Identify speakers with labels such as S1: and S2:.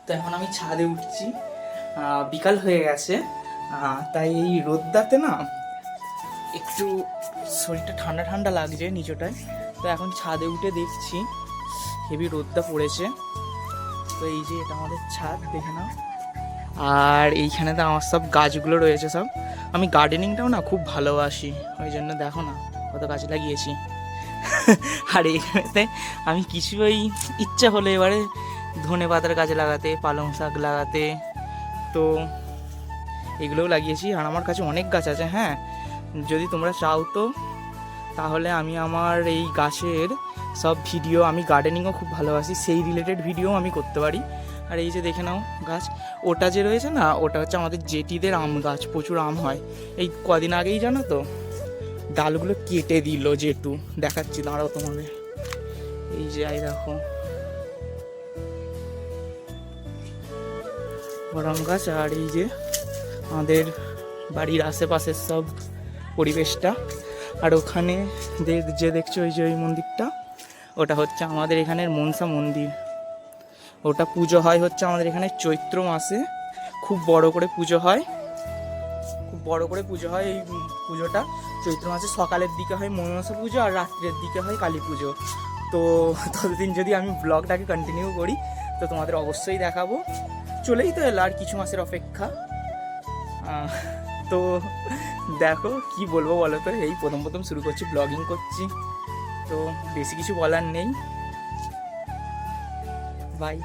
S1: তো এখন আমি ছাদে উঠছি, বিকাল হয়ে গেছে, তাই এই রোদটাতে না একটু শরীরটা ঠান্ডা ঠান্ডা লাগছে নিচটায়। তো এখন ছাদে উঠে দেখছি হেভি রোদটা পড়েছে। তো এই যে এটা আমাদের ছাদ, দেখে নাও। আর এইখানে তো আমার সব গাছগুলো রয়েছে সব। আমি গার্ডেনিংটাও না খুব ভালোবাসি, ওই জন্য দেখো না কত গাছ লাগিয়েছি। আর এইখানেতে আমি কিছু ওই ইচ্ছা হলো এবারে ধনে পাতার গাছ লাগাতে, পালং শাক লাগাতে, তো এগুলোও লাগিয়েছি। আর আমার কাছে অনেক গাছ আছে, হ্যাঁ, যদি তোমরা চাও তো তাহলে আমি আমার এই গাছের সব ভিডিও, আমি গার্ডেনিংও খুব ভালোবাসি, সেই রিলেটেড ভিডিও আমি করতে পারি। আর এই যে দেখে নাও গাছ, ওটা যে রয়েছে না, ওটা হচ্ছে আমাদের জেঠিদের আম গাছ, প্রচুর আম হয়। এই কদিন আগেই জানো তো ডালগুলো কেটে দিল জেঠু, দেখাচ্ছি দাঁড়াও তোমাদের। এই যে আই দেখো বড় গাছ। আর এই যে আমাদের বাড়ির আশেপাশের সব পরিবেশটা। আর ওখানে যে দেখছো ওই যে ওই মন্দিরটা, ওটা হচ্ছে আমাদের এখানের মনসা মন্দির। ওটা পুজো হয় হচ্ছে আমাদের এখানে চৈত্র মাসে, খুব বড় করে পুজো হয়, খুব বড় করে পুজো হয়। এই পুজোটা চৈত্র মাসে সকালের দিকে হয় মনসা পুজো, আর রাত্রের দিকে হয় কালী পুজো। তো ততদিন যদি আমি ব্লগটাকে কন্টিনিউ করি তো তোমাদের অবশ্যই দেখাবো। চলেই তো এলো, আর কিছু মাসের অপেক্ষা। তো দেখো কি বলবো বলো তো, এই প্রথম প্রথম শুরু করছি, ব্লগিং করছি, তো বেশি কিছু বলার নেই। বাই।